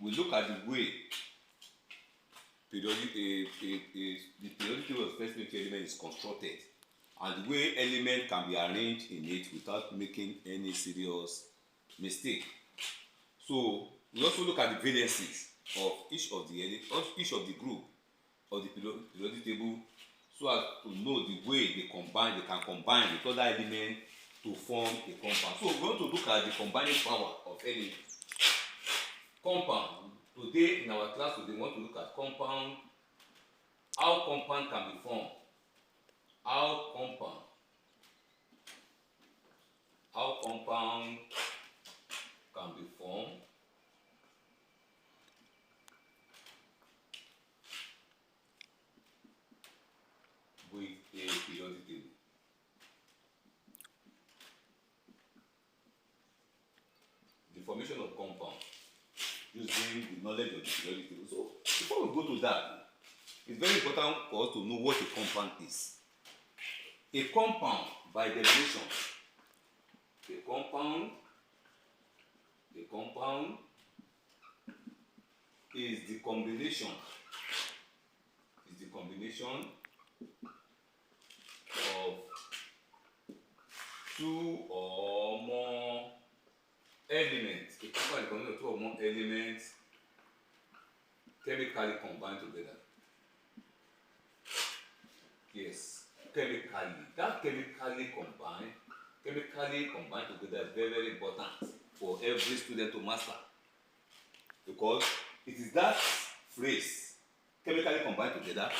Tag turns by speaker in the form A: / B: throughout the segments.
A: we look at the way the periodic table of first matrix element is constructed and the way element can be arranged in it without making any serious mistake. So we also look at the valencies of each of the group of the periodic table so as to know the way they can combine with other elements to form a compound. So we're going to look at the combining power of elements. Compound. Today in our class we want to look at compound, how compound can be formed, how compound can be formed, with a periodic table. The formation of compound using the knowledge of the periodic table. So before we go to that, it's very important for us to know what a compound is. A compound, by definition, a compound is the combination of two or more elements. A compound is a combination of two or more elements chemically combined together. Yes, chemically. That chemically combined together is very, very important for every student to master. Because it is that phrase, chemically combined together,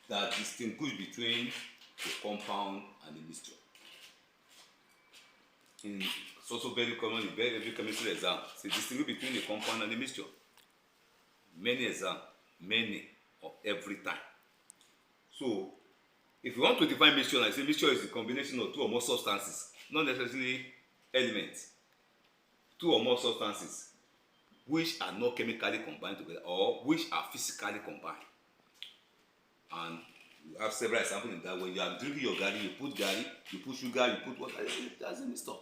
A: that distinguishes between the compound and the mixture. It's also very common in every chemistry exam. So distinguish between the compound and the mixture. Many exams, of every time. So if you want to define mixture, I say mixture is the combination of two or more substances, not necessarily elements. Two or more substances which are not chemically combined together or which are physically combined. And you have several examples in that. When you are drinking your garri, you put garri, you put sugar, you put water. That's a mixture.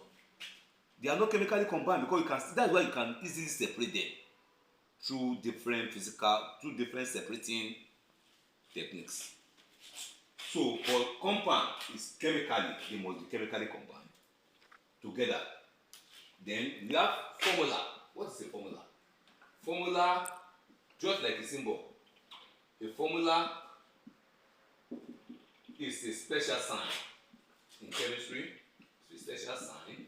A: They are not chemically combined because that's why you can easily separate them through different separating techniques. So for compound is chemically, they must be chemically combined together. Then we have formula. What is a formula? Formula, just like a symbol. A formula is a special sign in chemistry. It's a special sign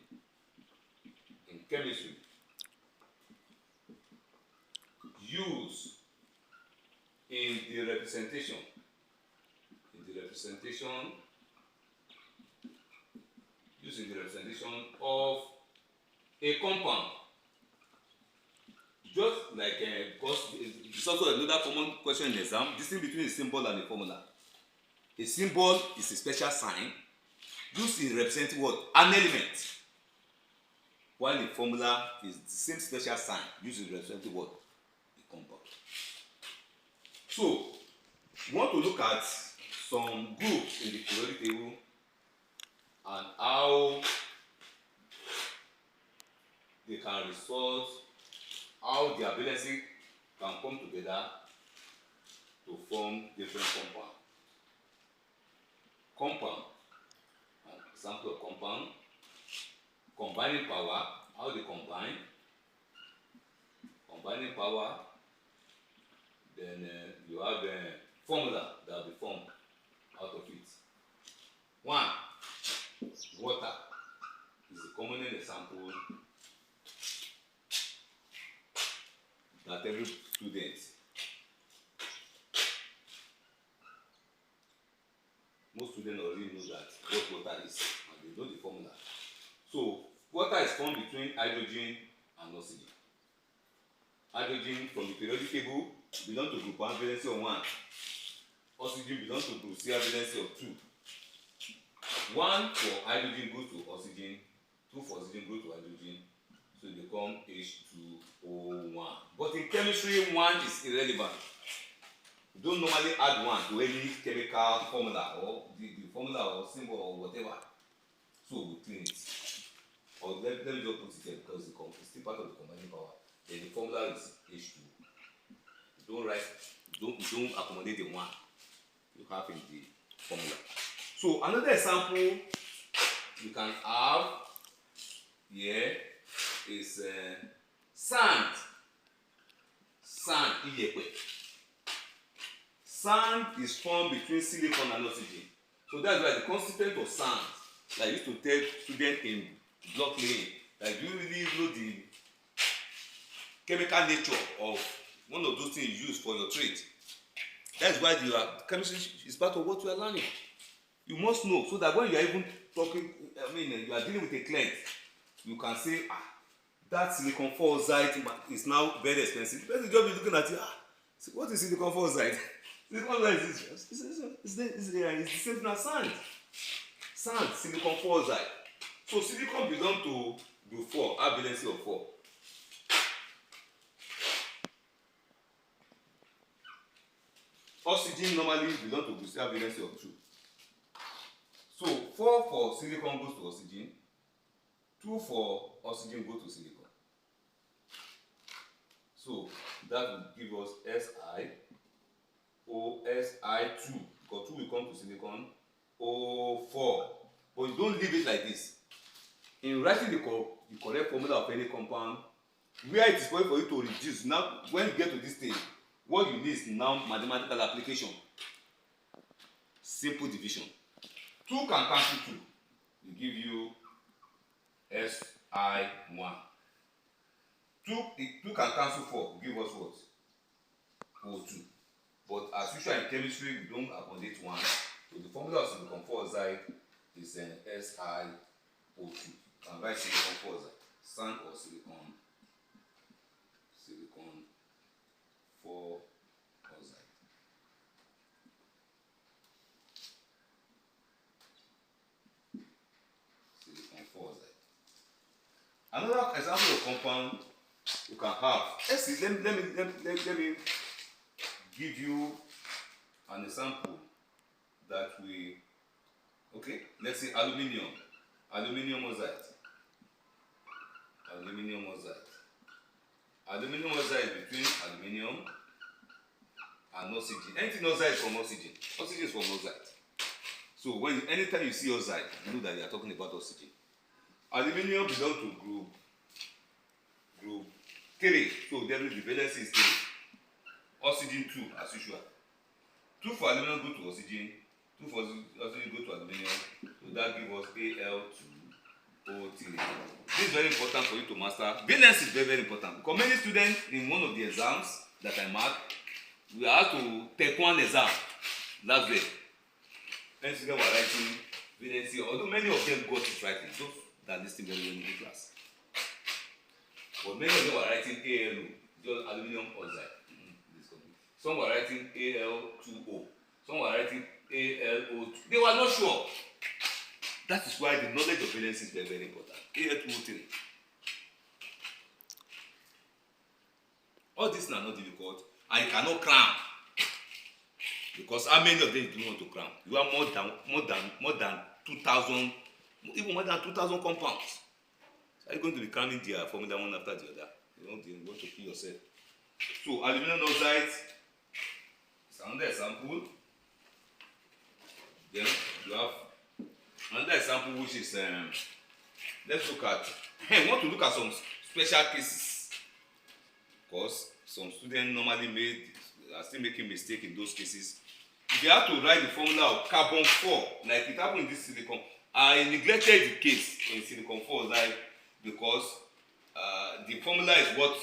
A: in chemistry used in the representation of a compound. Just like because it's also another common question in the exam, distinction between a symbol and a formula. A symbol is a special sign used in representing what? An element. While a formula is the same special sign used in representing what? A compound. So we want to look at some groups in the periodic table and how they can result, how their valency can come together to form different compounds. Compound, an example of compound, combining power, how they combine, combining power, then you have a formula that will be formed out of it. One, water is a common example that every student most students already know that what water is and they know the formula. So water is formed between hydrogen and oxygen. Hydrogen from the periodic table belongs to group 1 valency of 1. Oxygen belongs to group C valency of 2. 1 for hydrogen goes to oxygen, 2 for oxygen goes to hydrogen, so it becomes H2O1. But in chemistry, 1 is irrelevant. You don't normally add 1 to any chemical formula or the formula or symbol or whatever. So we clean it. Or let me just put it here because it's still part of the combining power. Then the formula is H2. write, you don't accommodate the one you have in the formula. So another example you can have here is sand. Sand, iyepe. Sand is formed between silicon and oxygen. So that's why the constituent of sand, like I used to tell students in block laying, like, do you really know the chemical nature of one of those things you use for your trade? That's why chemistry is part of what you are learning. You must know, so that when you are even talking, you are dealing with a client, you can say, that silicon oxide is now very expensive. The person just be looking at you, what is silicon oxide? Silicon oxide is the same thing as sand. Sand, silicon oxide. So silicon belongs to group 4, have valency of 4. Oxygen normally belongs to group 3, have valency of 2. So 4 for silicon goes to oxygen, 2 for oxygen goes to silicon. So that will give us SiO2, because 2 will come to silicon, O4. But you don't leave it like this. In writing the correct formula of any compound, where it is going for you to reduce, now when you get to this stage, what you need is now mathematical application. Simple division. 2 can cancel 2. Will give you Si1. 2 can cancel 4. Will give us what? O2. But as usual in chemistry, we don't accommodate 1. So the formula of silicon oxide is SiO2. And write silicon oxide. Sand or silicon 4 oxide. Silicon 4 oxide. Another example of compound you can have. Let's see, let me give you an example that we, okay, let's say aluminium oxide. Aluminium oxide is between aluminium and oxygen. Anything oxide is from oxygen. Oxygen is from oxide. So anytime you see oxide, you know that they are talking about oxygen. Aluminium belongs to group 3. So definitely the valency is 3. Oxygen 2 as usual. 2 for aluminium go to oxygen. 2 for oxygen go to aluminium. So that gives us Al2O3. This is very important for you to master. Valence is very, very important because many students in one of the exams that I mark, we have to take one exam last day. Many students were writing valency, although many of them got it right. Those that listen very well in the class. But many of them were writing ALO, just aluminium oxide. Some were writing Al2O. Some were writing ALO2. They were not sure. That is why the knowledge of valence is very, very important. Al2O3. All these are not difficult, and you cannot cram. Because how many of them do you want to cram? You have more than 2,000, even more than 2,000 compounds. So are you going to be cramming their formula one after the other? You want to kill yourself. So aluminum oxide is another example. Then you have another example, which is let's look at. I want to look at some special cases, because some students normally are still making mistake in those cases. If you have to write the formula of carbon 4, like it happened in this silicon, I neglected the case in silicon 4 oxide because the formula is what,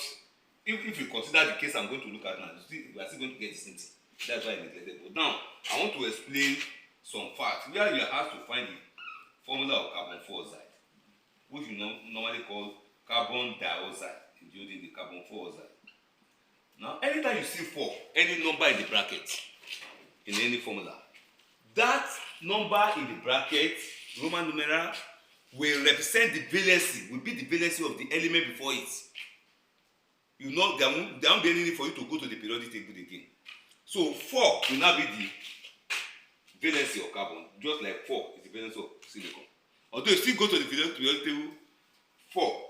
A: if you consider the case I'm going to look at now, we are still going to get the same thing. That's why I neglected. But now I want to explain some facts where you have to find the formula of carbon 4 oxide, which you normally call carbon dioxide, including the carbon 4 oxide. Now, anytime you see 4, any number in the bracket, in any formula, that number in the bracket, Roman numeral, will represent the valency, will be the valency of the element before it. You know, there won't be any need for you to go to the periodic table again. So 4 will now be the valency of carbon, just like 4 is the valency of silicon. Although you still go to the periodic table, 4